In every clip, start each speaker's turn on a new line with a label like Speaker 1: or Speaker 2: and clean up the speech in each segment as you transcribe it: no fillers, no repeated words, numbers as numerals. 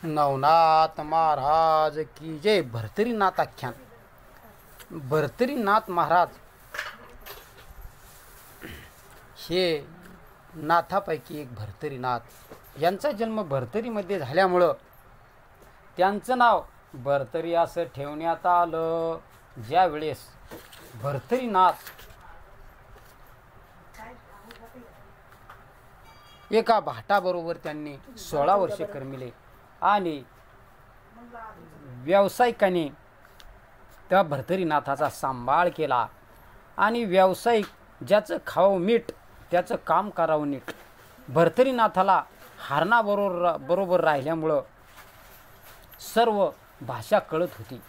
Speaker 1: नवनाथ महाराज की जय. भर्तरीनाथ आख्यान. भर्तरीनाथ महाराज हे नाथापैकी एक भर्तरीनाथ यांचा जन्म भर्तरीमध्ये झाल्यामुळं त्यांचं नाव भर्तरी असं ठेवण्यात आलं. ज्या वेळेस भर्तरीनाथ एका भाटाबरोबर त्यांनी 16 वर्षे कर्मिले आणि व्यावसायिकाने त्या भर्तरीनाथाचा सांभाळ केला आणि व्यावसायिक ज्याचं खावं मीठ त्याचं काम करावं नीट. भर्तरीनाथाला हरणाबरोबर राहिल्यामुळं सर्व भाषा कळत होती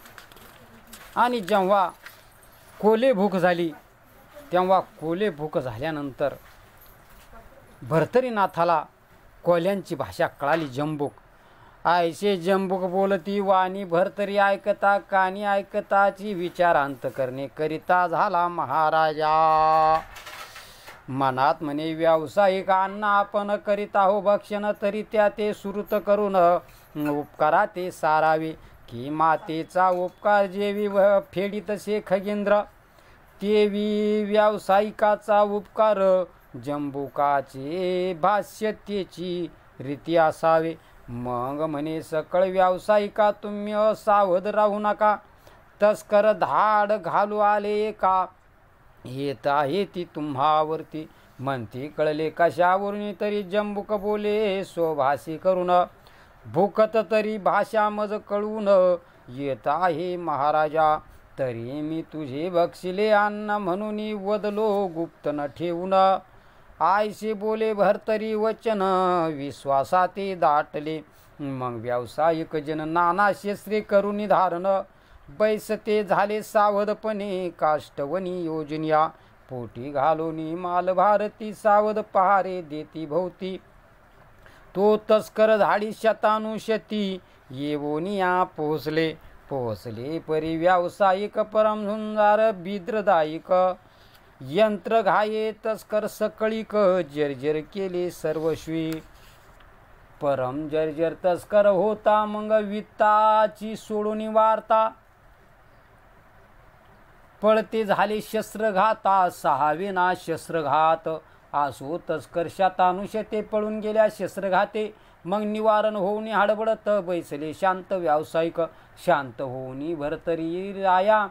Speaker 1: आणि जेव्हा कोले भूक झाली तेव्हा कोले भूक झाल्यानंतर भर्तरीनाथाला कोल्यांची भाषा कळाली. जंबूक आयशे जंबूक बोलती वाणी भर्तरी ऐकता कानी ऐकताची विचारांत करणे करिता झाला महाराजा. मनात म्हणे व्यावसायिक अन्न आपण करीता हो भक्षण तरी त्या ते सुरत करून उपकारा ते सारावे की मातेचा उपकार जेवी व फेडी तसे खगेंद्र तेवी व्यावसायिकाचा उपकार जंबुकाचे भाष्य त्याची रीती असावे. मग म्हणे सकळ व्यावसायिका तुम्ही असावध राहू नका तस्कर धाड घालू आले का येत आहे ती तुम्हावरती म्हणती कळले कशावरून तरी जंबुक बोले स्वभाषी करून भूकत तरी भाषा मज कळून येत आहे महाराजा तरी मी तुझे बक्षिले अन्न म्हणून वदलो गुप्त न ठेवून. आयसे बोले भर्तरी वचन विश्वासाते दाटले मग व्यावसायिक जन नाना शस्त्रे करून धारण बैसते झाले सावधपणे काष्टवनी योजनिया पोटी घालोनी माल भारती सावध पहारे देती भोवती तो तस्कर झाडी शतानुशती येवोनिया पोहोचले परी व्यावसायिक परमझुंजार बिद्रदायिक यंत्र घाये तस्कर सकळीक जर्जर केले सर्वस्वी परम जर्जर तस्कर होता मग वित्ताची सोडून वार्ता पळते झाले शस्त्रघाता सहावेना शस्त्रघात असो तस्कर शतानुशते पळून गेल्या शस्त्रघाते मग निवारण होऊन हडबडत बैसले शांत व्यावसायिक शांत होऊन भर्तरी राया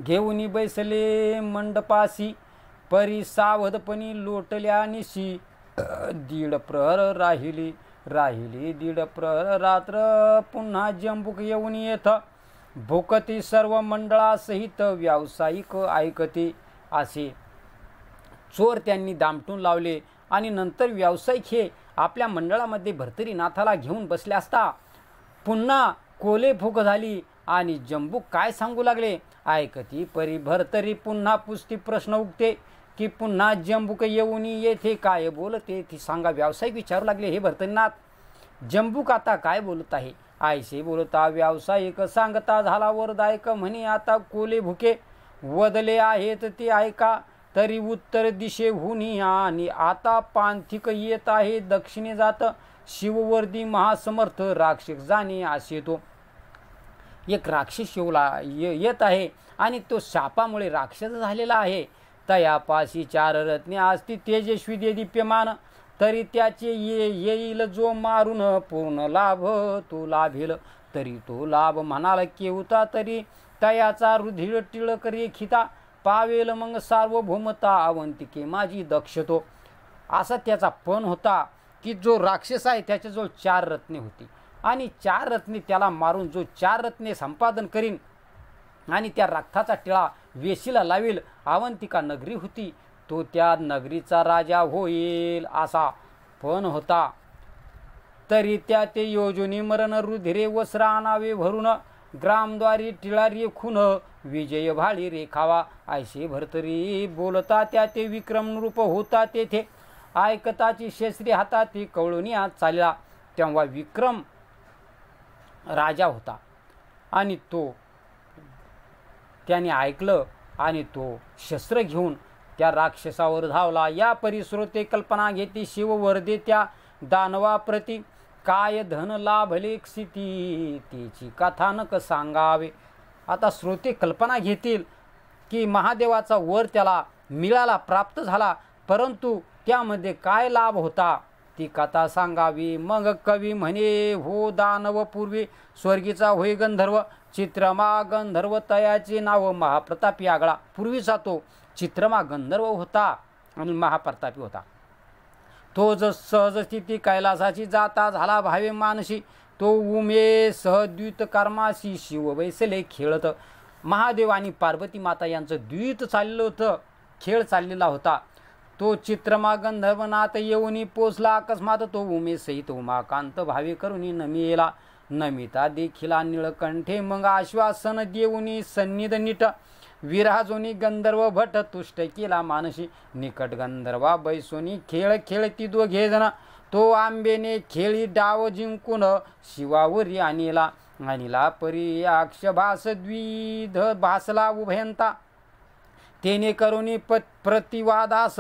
Speaker 1: घेऊन बैसले मंडपाशी परी सावधपणी लोटल्या निशी दीड प्रहर राहिली दीड प्रहर रात्र पुन्हा जंबूक येऊन येत भूकती सर्व मंडळासहित व्यावसायिक ऐकते असे चोर त्यांनी दामटून लावले आणि नंतर व्यावसायिक हे आपल्या मंडळामध्ये भर्तरीनाथाला घेऊन बसले असता पुन्हा कोले भूक झाली आणि जंबूक काय सांगू लागले ऐकती परी भर्तरी पुन्हा पुसती प्रश्न उगते की पुन्हा जंबूक येऊन येथे काय बोलते ती सांगा. व्यावसायिक विचारू लागले हे भर्तरीनाथ जंबूक आता काय बोलत आहे. आयसे बोलता व्यावसायिक सांगता झाला वरदायक म्हणे आता कोले भुके वदले आहेत ते ऐका तरी उत्तर दिशेहून आणि आता पांथिक येत आहे दक्षिणे जात शिववर्दी महासमर्थ राक्षस जाणे असे तो एक राक्षस येत आहे आणि तो शापामुळे राक्षस झालेला आहे. तयापाशी 4 रत्ने असती तेजस्वी देदीप्यमान तरी त्याचे येईल जो मारून पूर्ण लाभ तो लाभेल तरी तो लाभ म्हणाला केवता तरी तयाचा रुधिर टिळक रेखिता पावेल मग सार्वभौमता अवंतिके माझी दक्षतो. असा त्याचा पण होता की जो राक्षस आहे त्याच्याजवळ 4 रत्ने होती आणि 4 रत्ने त्याला मारून जो 4 रत्ने संपादन करीन आणि त्या रक्ताचा टिळा वेशीला लावेल अवंतिका नगरी होती तो त्या नगरीचा राजा होईल असा पण होता. तरी त्या ते योजनी मरण रुधिरे वस्त्र आणावे भरून ग्रामद्वारी टिळा रेखून विजय भाळी रेखावा. ऐसे भर्तरी बोलता त्या ते विक्रम रूप होता तेथे ऐकताची शस्त्री हाताती कवळून आत चालला. तेव्हा विक्रम राजा होता आणि तो त्याने ऐकलं आणि तो शस्त्र घेऊन त्या राक्षसावर धावला. या परिश्रोते कल्पना घेती शिववर्दे त्या दानवाप्रती काय धन लाभले क्षिती तिची कथानक सांगावे. आता श्रोते कल्पना घेतील की महादेवाचा वर त्याला मिळाला, प्राप्त झाला, परंतु त्यामध्ये काय लाभ होता ती कथा सांगावी. मग कवी म्हणे, हो दानव पूर्वी स्वर्गीचा होय गंधर्व, चित्रमा गंधर्व तयाचे नाव महाप्रतापी आगळा. पूर्वीचा तो चित्रमा गंधर्व होता आणि महाप्रतापी होता. तो सहज स्थिती कैलासाची जाता झाला भावे मानसी, तो उमे सहद्वित कर्माशी शिव बैसले खेळत. महादेव आणि पार्वती माता यांचं द्वित चाललेलं होतं, खेळ चाललेला होता. तो चित्रमा गंधर्वनाथ येऊनी पोचला अकस्मात, तो उमे सहित उमाकांत भावे करुणी नमिला. नमिता देखिला निळकंठे मग आश्वासन देऊनी सन्निध नीट, विराजोनी गंधर्व भट तुष्ट केला मानसी. निकट गंधर्वा बैसोनी खेळ खेळती दोघे जण, तो आंबेने खेळी डाव जिंकून शिवावरी आणिला परी अक्षभास द्विध भासला उभयंता. तेने करुणी प्रतिवादास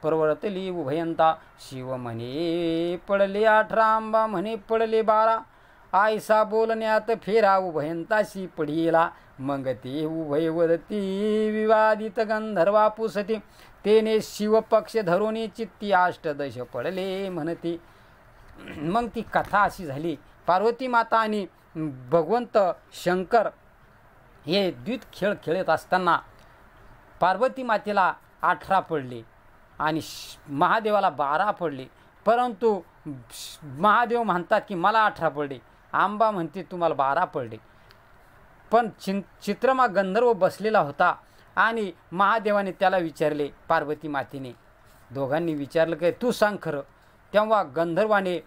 Speaker 1: प्रवर्तली उभयंता. शिव म्हणे पडले 18 आंबा म्हणे पडले 12, आयसा बोलण्यात फेरा उभयंताशी पडिला. मग ते उभय वदती विवादित गंधर्वा पुसती, तेने शिवपक्ष धरुनी चित्ती अष्टदश पडले म्हणती. मग ती कथा अशी झाली. पार्वती माता आणि भगवंत शंकर हे द्वित खेळ खेळत असताना पार्वती मातेला 18 पडले आणि महादेवाला 12 पडले. परंतु महादेव म्हणतात की मला 18 पडले, आंबा म्हणते तुम्हाला 12 पडले. पण चित्रमा गंधर्व बसलेला होता आणि महादेवाने त्याला विचारले, पार्वती मातेने दोघांनी विचारलं की तू सांग खरं. तेव्हा गंधर्वाने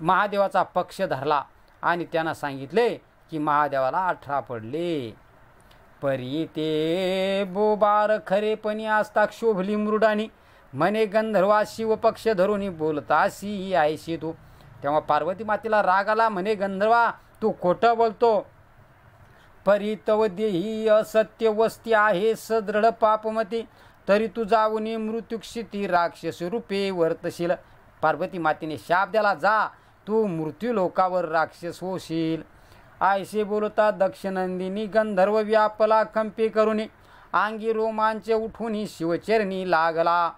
Speaker 1: महादेवाचा पक्ष धरला आणि त्यांना सांगितले की महादेवाला 18 पडले. परी ते बोबार खरेपणी असता क्षोभली मृडानी, म्हणे गंधर्वा शिवपक्ष धरुनी बोलतासी आयशी तू. तेव्हा पार्वती मातेला राग आला, म्हणे गंधर्वा तू खोटं बोलतो. परी तव देही असत्य वस्ती आहे सदृढ पापमती, तरी तू जाऊनी मृत्युक्षिती राक्षस रूपे वर्तशील. पार्वती मातेने शाप द्याला, जा तू मृत्यू लोकावर राक्षस होशील. आयसे बोलता दक्षनंदिनी गंधर्व व्यापला कंपे करुनी, अंगी रोमांच उठून शिवचरणी लागला.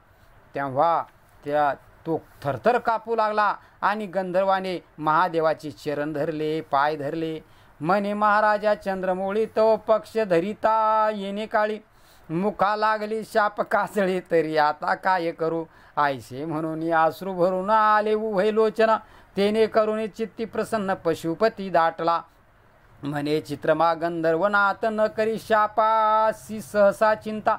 Speaker 1: तेव्हा तो थरथर कापू लागला आणि गंधर्वाने महादेवाचे चरण धरले, पाय धरले. म्हणे महाराजा चंद्रमौळी तो पक्ष धरिता येणे काळी, मुखा लागली शाप कासळे तरी आता काय करू. आयसे म्हणून अश्रू भरून आले उभय लोचना, तेने करून चित्ती प्रसन्न पशुपती दाटला. म्हणे चित्रमा गंधर्वनाथ न करी शापासी सहसा चिंता,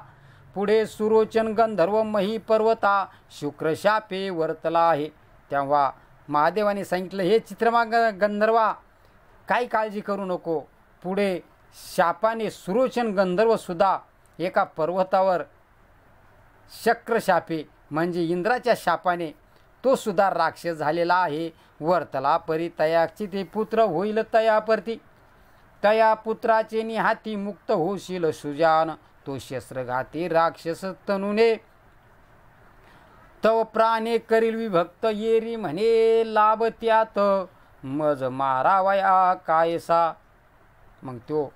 Speaker 1: पुढे सुरोचन गंधर्व मही पर्वता शुक्र शापे वर्तला आहे. तेव्हा महादेवाने सांगितलं, हे चित्रमा गंधर्वा काही काळजी करू नको. पुढे शापाने सुरोचन गंधर्व सुद्धा एका पर्वतावर शक्र शापे म्हणजे इंद्राच्या शापाने तो सुद्धा राक्षस झालेला आहे. वर्तला परी तयाची ते पुत्र होईल तयापरती, तया पुत्राचे निहाती मुक्त होशील सुजान. तो शस्त्रघाती राक्षस तनुने तव प्राणे करील विभक्त येरी, म्हणे लाभ त्यात मज मारावया कायसा. मग तो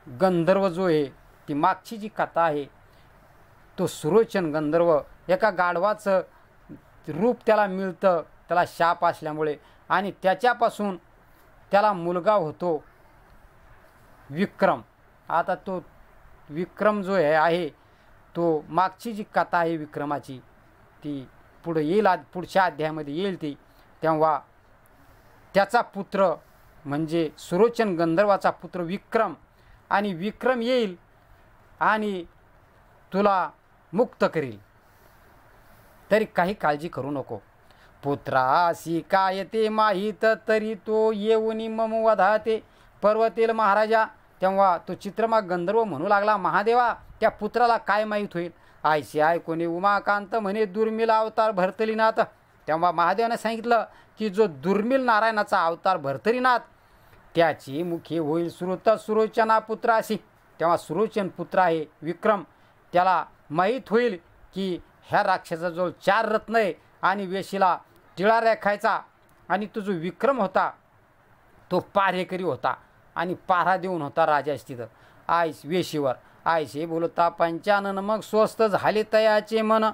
Speaker 1: गंधर्व जो आहे, ती मागची जी कथा आहे, तो सुरोचन गंधर्व एका गाढवाचं रूप त्याला मिळतं, त्याला शाप असल्यामुळे, आणि त्याच्यापासून त्याला मुलगा होतो विक्रम. आता तो विक्रम जो आहे तो मागची जी कथा आहे विक्रमाची ती पुढे येईल, पुढच्या अध्यायामध्ये येईल ती. तेव्हा त्याचा पुत्र म्हणजे सुरोचन गंधर्वाचा पुत्र विक्रम, आणि विक्रम येईल आणि तुला मुक्त करील, तरी काही काळजी करू नको. पुत्रासी काय ते माहीत, तरी तो येऊनी मम वधाते पर्वतेल महाराजा. तेव्हा तो चित्रमा गंधर्व म्हणू लागला, महादेवा त्या पुत्राला काय माहीत होईल. आयशी आय कोणी उमाकांत म्हणे दुर्मिळ अवतार भरतरीनाथ. तेव्हा महादेवाने सांगितलं की जो दुर्मिळ नारायणाचा अवतार भरतरीनाथ त्याची मुखी होईल सुरोचना पुत्राशी. तेव्हा सुरोचन पुत्र आहे विक्रम, त्याला माहीत होईल की ह्या राक्षसाजवळ 4 रत्न आहे आणि वेशीला टिळा रेखायचा आणि तो जो विक्रम होता तो पारेकरी होता आणि पारा देऊन होता राजास तिथं आयस वेशीवर. आयसे बोलता पंचानन मग स्वस्त झाले तयाचे मन.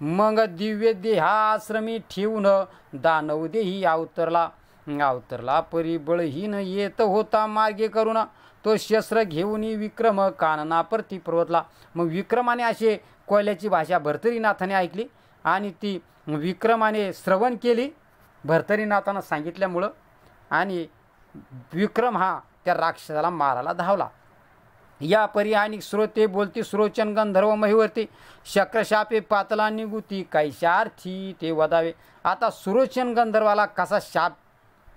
Speaker 1: मग दिव्य देहाश्रमी ठेवून दानव देही अवतरला परिबळहीन येत होता मार्गे करून. तो शस्त्र घेऊन विक्रम कानना परती पर्वतला. मग विक्रमाने असे कोयल्याची भाषा भर्तरीनाथाने ऐकली आणि ती विक्रमाने श्रवण केली भर्तरीनाथानं सांगितल्यामुळं. आणि विक्रम हा त्या राक्षसाला मारायला धावला. या परी आणि श्रोते बोलती सुरोचन गंधर्व महिवर्ती. शक्रशापे पातला निगुती कैशार्थी ते वदावे. आता सुरोचन गंधर्वाला कसा शाप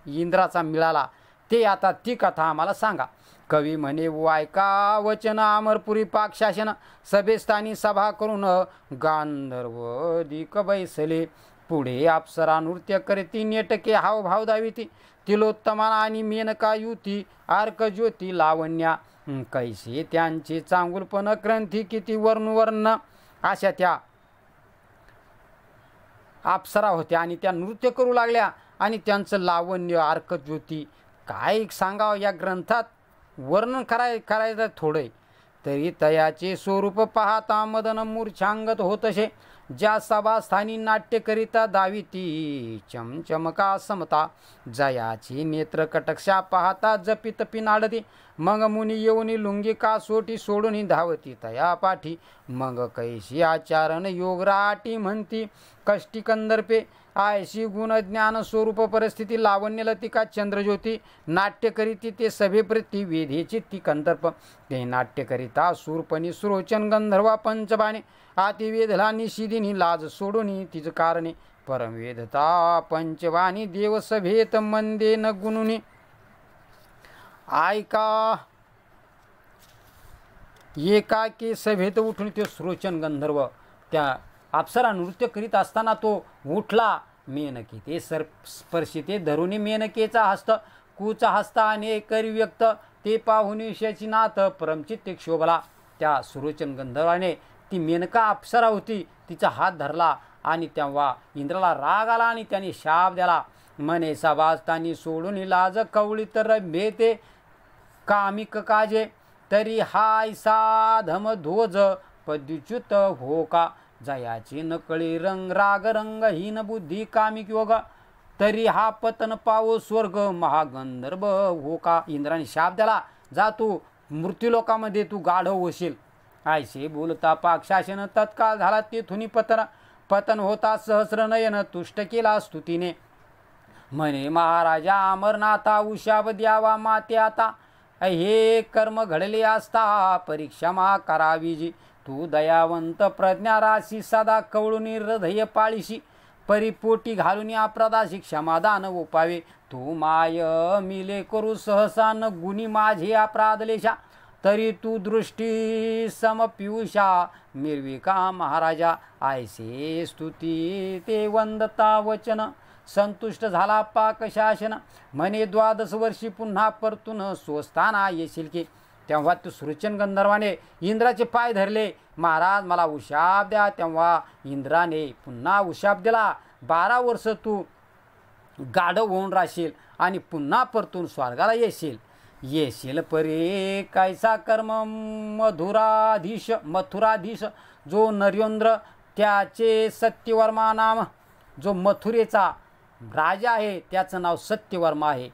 Speaker 1: इंद्राचा मिळाला ते आता ती कथा आम्हाला सांगा. कवी म्हणे वायका वचन अमरपुरी पाकशासन. सभेस्थानी सभा करून गांधर्व दिक बैसले. पुढे अप्सरा नृत्य करती नेटके हावभाव दाविती. तिलोत्तमा आणि मेनका युती आर्क ज्योती लावण्या. कैसे त्यांचे चांगुलपण ग्रंथी किती वर्णवर्ण. अशा त्या अप्सरा होत्या आणि त्या नृत्य करू लागल्या आणि त्यांचं लावण्य अर्कज्योती काय सांगावं या ग्रंथात वर्णन करायचं थोडं. तरी तयाचे स्वरूप पाहता मदन मूर्छांगत होतसे. ज्या सभास्थानी नाट्य करिता दाविती चमचमका समता. जयाची नेत्र कटक्षा पाहता जपी तपी नाडती. मग मुनी येऊनी लुंगी कासोटी सोडून धावती तया पाठी. मग कैशी आचारण योगराटी म्हणती कष्टी कंदर्पे. आयशी गुण ज्ञान स्वरूप परिस्थिती लावण्य लतिका चंद्रज्योती. नाट्य करीती ते सभेप्रती वेधेची ती कंदर्प. ते नाट्य करिता सूरपणी सुरोचन गंधर्वा पंचबाणे. आतिवेधला निशिदिनी लाज सोडून तिच कारणे. परमवेधता पंचवाणी देव सभेत मंदे न गुणुनी. ऐका एकाकी सभेत उठून ते सुरोचन गंधर्व त्या अप्सरा नृत्य करीत असताना तो उठला. मेनके ते स्पर्शी ते धरुणी मेनकेचा हस्त. कुचा हस्ता अनेक व्यक्त ते पाहुणी विषयाची नाथ परमचित्ते क्षोभला. त्या सुरोचन गंधर्वाने ती मेनका अप्सरा होती तिचा हात धरला आणि तेव्हा इंद्राला राग आला आणि त्याने शाप दिला. मने सभास्थानी सोडून लाज कवळी तर भेते कामिक काजे. तरी हाय साधम ध्वज पद्युच्युत हो का. जयाची नकळी रंग राग रंगहीन बुद्धी कामिक योग. तरी हा पतन पावो स्वर्ग महागंधर्व हो का. इंद्राने शाप दिला जा तू मृत्यूलोकामध्ये तू गाढव होशील. आयसे बोलता पाकशासन तत्काळ झाला तेथुनी पतन होता सहस्र नयन तुष्ट केला स्तुतीने. म्हणे महाराजा अमरनाथा उशाब द्यावा माते आता. हे कर्म घडले असता परीक्षा मा करावीजी. तू दयावंत प्रज्ञा राशी सदा कवळुनी हृदय पाळीशी. परिपोटी घालून अपराधाशी क्षमादान उपावे. तू माय मिले करू सहसा न गुणी माझे अपराधलेशा. तरी तू दृष्टी समपियुषा मिरविका महाराजा. आयसे स्तुती ते वंदता वचन संतुष्ट झाला पाकशासन. म्हणे 12 वर्षी पुन्हा परतून स्वस्थाना येशील की. तेव्हा तू सुरोचन गंधर्वाने इंद्राचे पाय धरले. महाराज मला उशाप द्या. तेव्हा इंद्राने पुन्हा उशाप दिला. 12 वर्ष तू गाढव होऊन राहशील आणि पुन्हा परतून स्वर्गाला येशील परे कैसा कर्म मथुराधीश जो नरेंद्र त्याचे सत्यवर्मा नाम. जो मथुरेचा राजा आहे त्याचं नाव सत्यवर्मा आहे.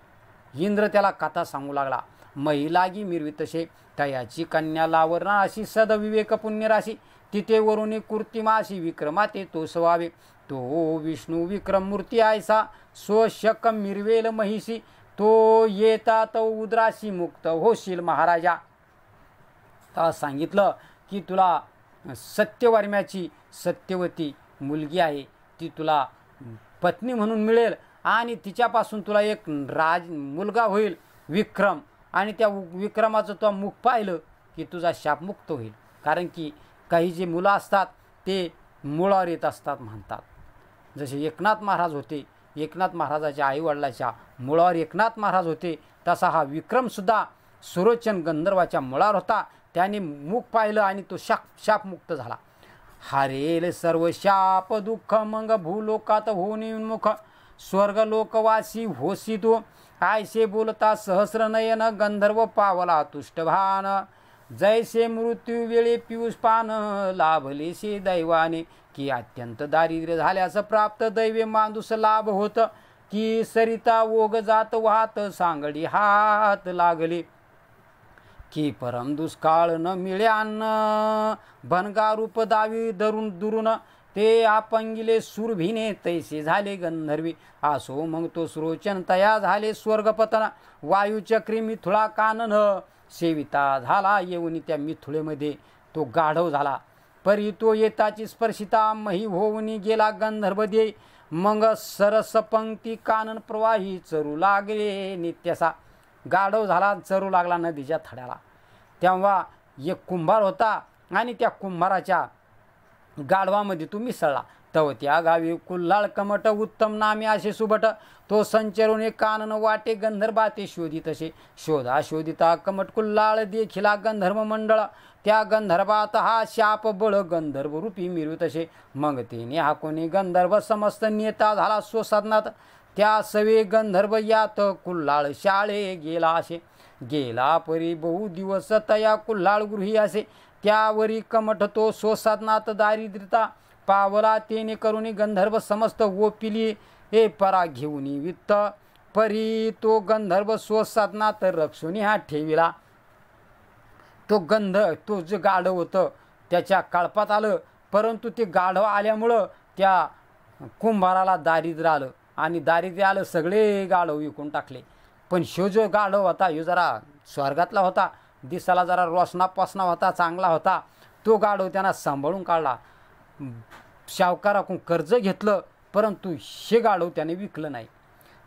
Speaker 1: इंद्र त्याला कथा सांगू लागला. महिलागी मिरवी तसे तयाची कन्या लावरणा अशी सदविवेक पुण्यराशी. तिथे वरुणी कुर्तिमाशी विक्रमाते तो सवावे. तो विष्णू विक्रम मूर्ती आयसा स्वशक मिरवेल महिषी. तो येता तो उद्राशी मुक्त होशील महाराजा. तर सांगितलं की तुला सत्यवर्म्याची सत्यवती मुलगी आहे ती तुला पत्नी म्हणून मिळेल आणि तिच्यापासून तुला एक मुलगा होईल विक्रम. आणि त्या विक्रमाचं तो मुख पाहिलं की तुझा शापमुक्त होईल. कारण की काही जे मुलं असतात ते मुळावर येत असतात म्हणतात. जसे एकनाथ महाराज होते. एकनाथ महाराजाच्या आईवडिलाच्या मुळावर एकनाथ महाराज होते. तसा हा विक्रमसुद्धा सुरोचन गंधर्वाच्या मुळावर होता. त्याने मुख पाहिलं आणि तो शापमुक्त झाला. हरेल सर्व शाप दुःख मग भूलोकात होऊन उन्मुख. स्वर्ग लोकवासी होसी तो. आयसे बोलता सहस्र नयन गंधर्व पावला तुष्टभान. जैसे मृत्यू वेळी पियुष पान लाभलेसे दैवाने. की अत्यंत दारिद्र्य झाल्यास प्राप्त दैवे मांदूस लाभ होत. की सरिता ओघ जात वाहत सांगडी हात लागले. की परम दुष्काळ न मिळे अन्न भनगा रूप दावी धरून दुरून. ते आपंगिले सुरभिने तैसे झाले गंधर्वी. असो मग तो सुरोचन तया झाले स्वर्गपतन. वायुचक्री मिथुळा कानन सेविता झाला येऊन त्या मिथुळेमध्ये तो गाढव झाला. परी तो येताची स्पर्शिता मही होऊन गेला गंधर्व दे. मग सरस पंक्ती कानन प्रवाही चरू लागले नित्यसा. गाढव झाला, चरू लागला नदीच्या थड्याला. तेव्हा एक कुंभार होता आणि त्या कुंभाराच्या गाढवामध्ये तो मिसळला. तव त्या गावी कुल्हाळ कमट उत्तम नामे असे सुबट. तो संचरून एक कानन वाटे गंधर्वाते शोधित असे. शोधा शोधिता कमट कुल्हाळ देखिला गंधर्व मंडळ. त्या गंधर्वात हा शाप बळ गंधर्व रूपी मिळवीत असे. मग तिने हाकोनी गंधर्व समस्त नेता झाला स्वसाधनात. त्या सवे गंधर्व यात कुल्हाळ शाळे गेला असे. गेला परी बहु दिवस तया कुल्हाळ गृही असे. त्यावरी कमठ तो स्वसाधनात दारिद्र्यता पावला. तेने करुणी गंधर्व समस्त ओपिली हे परा घेऊनी वित्त. परी तो गंधर्व स्वसाधनात रक्षुनी हा ठेविला. तो जे गाढव होतं त्याच्या कळपात आलं. परंतु ते गाढव आल्यामुळं त्या कुंभाराला दारिद्र्य आलं आणि दारिद्र्य आलं सगळे गाढव विकून टाकले. पण ह्यो जो गाढव होता ह्यो जरा स्वर्गातला होता. दिसाला जरा रोसना पसना होता, चांगला होता. तो गाढव त्यांना सांभाळून काढला. सावकाराकडून कर्ज घेतलं परंतु हे गाढव त्याने विकलं नाही.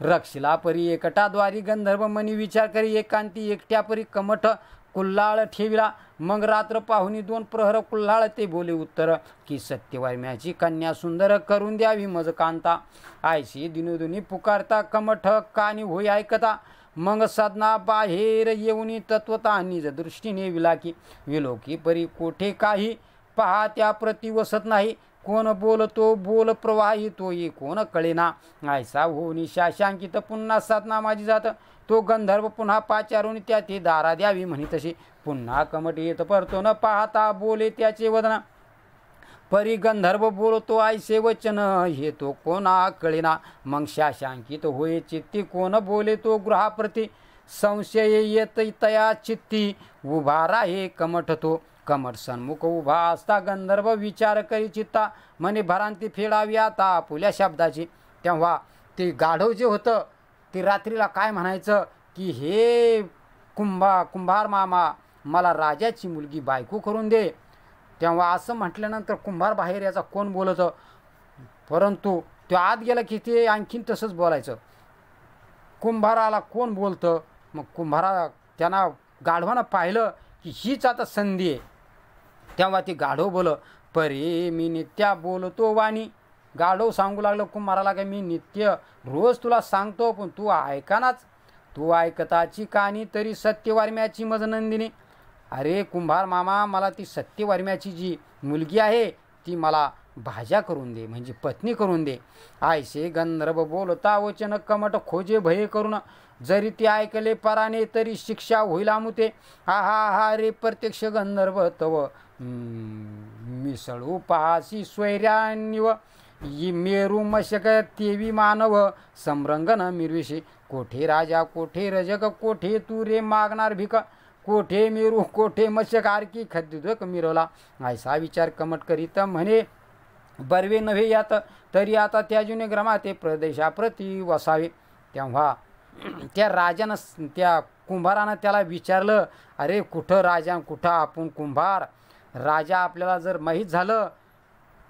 Speaker 1: रक्षिला परी एकटाद्वारी गंधर्व मनी विचार करी एकांती एकट्या परी कमठ कुल्हाळ ठेविला. मग रात्र पाहुणी 2 प्रहर कुल्हाळ ते बोले उत्तर. की सत्यवार्म्याची कन्या सुंदर करून द्यावी मज कांता. आयशी दिनोदिनी पुकारता कमठ कानी होई ऐकता. मग साधना बाहेर येऊनी तत्वता निज दृष्टीने विलाकी. विलोकी परी कोठे काही पहा त्या प्रति वसत नाही. कोण बोलतो बोल प्रवाही तोही कोण कळेना. आयसा होऊनी शाशांकित पुन्हा साधना माझी जात. तो गंधर्व पुन्हा पाचारून त्या ते दारा द्यावी म्हणी तशी. पुन्हा कमट येत परतो न पाहता बोले त्याचे वदना. परी गंधर्व बोलतो आयसे वचन हे तो कोणा कळेना. मग शाशांकित होय चित्ती कोण बोले तो गृहाप्रती. संशय येत तया चित्ती उभा राहे कमठ तो. कमठ सन्मुख उभा असता गंधर्व विचार करी चित्ता. म्हणे भरांती फेडावी आता आपुल्या शब्दाची. तेव्हा ते गाढव जे होतं ते रात्रीला काय म्हणायचं की हे कुंभार मामा मला राजाची मुलगी बायको करून दे. तेव्हा असं म्हटल्यानंतर कुंभार बाहेर याचा कोण बोलतं. परंतु तो आत गेला की ते आणखीन तसंच बोलायचं. कुंभाराला कोण बोलतं. मग त्यांना गाढवानं पाहिलं की हीच आता संधी आहे. तेव्हा ते गाढव बोल परी मी नित्या बोलतो वाणी. गाढव सांगू लागलं कुंभाराला की मी नित्य रोज तुला सांगतो पण तू ऐकानाच. तू ऐकताची कानी तरी सत्यवार्म्याची मज नंदिनी. अरे कुंभार मामा मला ती सत्यवार्म्याची जी मुलगी आहे ती मला भाज्या करून दे म्हणजे पत्नी करून दे. आयसे गंधर्व बोलता वचन कमट खोजे भये करून. जरी ते ऐकले पराने तरी शिक्षा होईल आमुते. हा हा रे प्रत्यक्ष गंधर्व तव मिसळू पाहासी स्वैर्यान्यव. मेरू मशक तेवी मानव समरंगन मिरविशी. कोठे राजा कोठे रजक कोठे तू रे मागणार भिक. कोठे मेरू कोठे मशक आरकी खद्दुदक मिरवला. ऐसा विचार कमट करीत म्हणे बर्वे नव्हे यात. तरी आता त्याजुने ग्रमाते प्रदेशाप्रती वसावे. तेव्हा त्या राजानं त्या कुंभारानं त्याला विचारलं अरे कुठं राजा कुठं आपण कुंभार. राजा आपल्याला जर माहीत झालं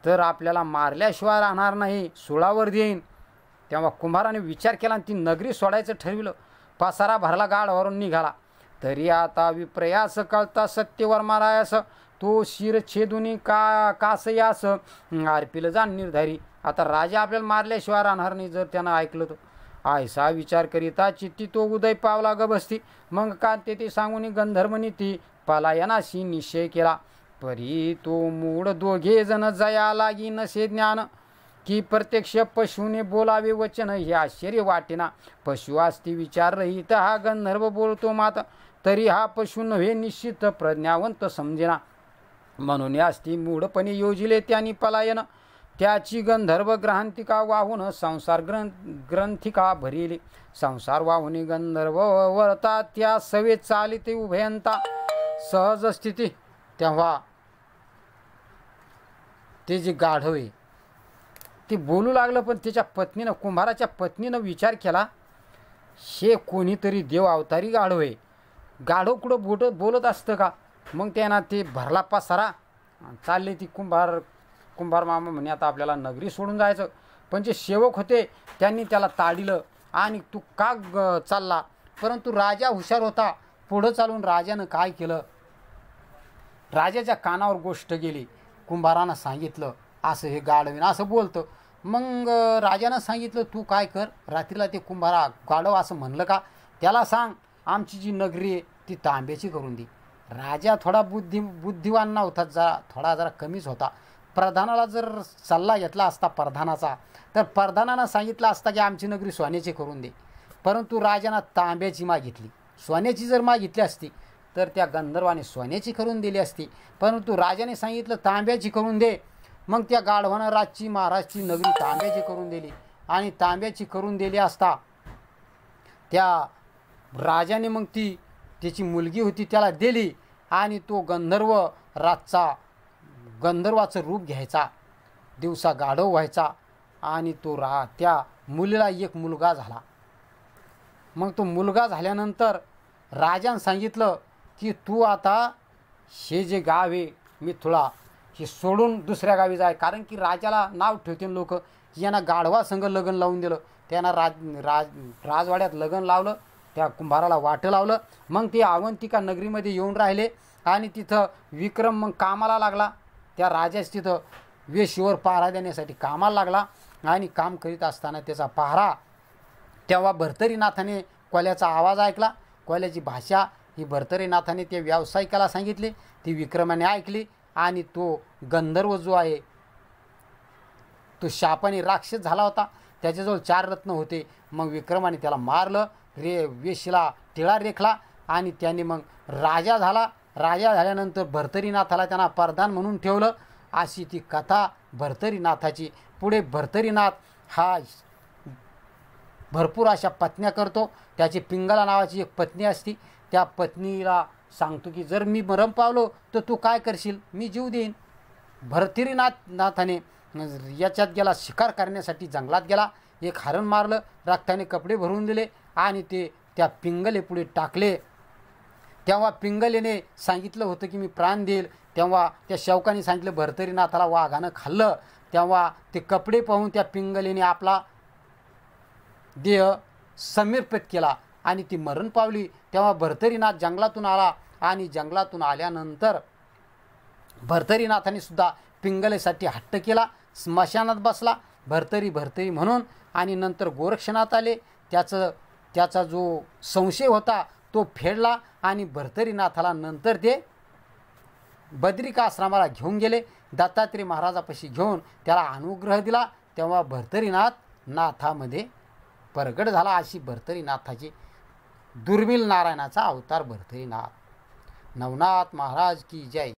Speaker 1: तर आपल्याला मारल्याशिवाय राहणार नाही, सुळावर देईन. तेव्हा कुंभाराने विचार केला आणि ती नगरी सोडायचं ठरविलं. पसारा भरला गाढवावरून निघाला. तरी आता विप्रयास कळता सत्यवर्मा रायास. तो शिर छेदुनी कासयास आरपील जाण निर्धारी. आता राजा आपल्याला मारल्याशिवाय राहणार नाही जर त्यानं ऐकलं तर. आयसा विचार करिता चित्ती तो उदय पावला ग बसती. मग का ते सांगून गंधर्वनी ती पलायनाशी निश्चय केला. परी तो मूळ दोघे जण जया लागी नसे ज्ञान. की प्रत्यक्ष पशुने बोलावे वचन हे आश्चर्य वाटेना. पशु असती विचाररहित हा गंधर्व बोलतो मात, तरी हा पशु नव्हे निश्चित प्रज्ञावंत समजेना. म्हणून असती मूढपणे योजिले त्यांनी पलायन, त्याची गंधर्व ग्रहांतिका वाहून संसार ग्रंथिका भरिले. संसार वाहुनी गंधर्व वरता त्या सवे चालिते उभयंता सहज स्थिती. तेव्हा ते जे गाढव आहे ते बोलू लागलं, पण त्याच्या पत्नीनं, कुंभाराच्या पत्नीनं विचार केला, हे कोणीतरी देव अवतारी गाढव आहे, गाढव कुठं बोलत असतं का. मग त्यांना ते भरला पसारा चालले. ती कुंभार मामा म्हणे आता आपल्याला नगरी सोडून जायचं. पण जे सेवक होते त्यांनी त्याला ताडिलं आणि तू का चालला. परंतु राजा हुशार होता. पुढं चालून राजानं काय केलं, राजाच्या कानावर गोष्ट गेली. कुंभारानं सांगितलं असं हे गाढवीन असं बोलतं. मग राजानं सांगितलं तू काय कर, रात्रीला ते कुंभारा गाढव असं म्हणलं का त्याला सांग आमची जी नगरी आहे ती तांब्याची करून दे. राजा थोडा बुद्धिवान नव्हता, जरा कमीच होता. प्रधानाला जर सल्ला घेतला असता प्रधानाचा, तर प्रधानानं सांगितलं असता की आमची नगरी सोन्याची करून दे. परंतु राजानं तांब्याची मागितली. सोन्याची जर मागितली असती तर त्या गंधर्वाने सोन्याची करून दिली असती. परंतु राजाने सांगितलं तांब्याची करून दे. मग त्या गाढवानं महाराजची नगरी तांब्याची करून दिली. आणि तांब्याची करून दिली असता त्या राजाने मग त्याची मुलगी होती त्याला दिली. आणि तो गंधर्व रातचा गंधर्वाचं रूप घ्यायचा, दिवसा गाढव व्हायचा. आणि तो त्या मुलीला एक मुलगा झाला. मग तो मुलगा झाल्यानंतर राजानं सांगितलं की तू आता हे जे गाव आहे मिथुळा हे सोडून दुसऱ्या गावी जाय. कारण की राजाला नाव ठेवते लोक की यांना गाढवासंग लग्न लावून दिलं. त्यांना राजवाड्यात लग्न लावलं, त्या कुंभाराला वाटं लावलं. मग ते अवंतिका नगरीमध्ये येऊन राहिले आणि तिथं विक्रम मग कामाला लागला. त्या राजाच तिथं वेशीवर पहारा देण्यासाठी कामाला लागला. आणि काम करीत असताना त्याचा पहारा तेव्हा भर्तरीनाथाने कोल्याचा आवाज ऐकला. कोल्याची भाषा ही भर्तरीनाथाने त्या व्यावसायिकाला सांगितली, ती विक्रमाने ऐकली. आणि तो गंधर्व जो आहे तो शापाने राक्षस झाला होता. त्याच्याजवळ 4 रत्न होते. मग विक्रमाने त्याला मारलं, वेशीला टिळा रेखला आणि त्याने मग राजा झाला. राजा झाल्यानंतर भर्तरीनाथाला त्यांना प्रधान म्हणून ठेवलं. अशी ती कथा भर्तरीनाथाची. पुढे भर्तरीनाथ हा भरपूर अशा पत्न्या करतो. त्याची पिंगला नावाची एक पत्नी असती. त्या पत्नीला सांगतो की जर मी मरण पावलो तर तू काय करशील, मी जीव देईन. भर्तरीनाथाने याच्यात गेला, शिकार करण्यासाठी जंगलात गेला. एक हरण मारलं, रक्ताने कपडे भरून दिले आणि ते त्या पिंगले पुढे टाकले. तेव्हा पिंगलेने सांगितलं होतं की मी प्राण देईल. तेव्हा त्या शौकाने सांगितलं भर्तरीनाथाला वाघानं खाल्लं. तेव्हा ते कपडे पाहून त्या पिंगलेने आपला देह समर्पित केला आणि ती मरण पावली. तेव्हा भर्तरीनाथ जंगलातून आला आणि जंगलातून आल्यानंतर भर्तरीनाथाने सुद्धा पिंगलेसाठी हट्ट केला. स्मशानात बसला भर्तरी म्हणून. आणि नंतर गोरक्षनाथ आले. त्याचा जो संशय होता तो फेडला आणि भर्तरीनाथाला नंतर ते बद्रिका आश्रमाला घेऊन गेले. दत्तात्रय महाराजापाशी घेऊन त्याला अनुग्रह दिला. तेव्हा भर्तरीनाथ नाथामध्ये प्रगट झाला. अशी भर्तरीनाथाची दुर्मिळ नारायणाचा अवतार भर्तरीनाथ. नवनाथ महाराज की जय.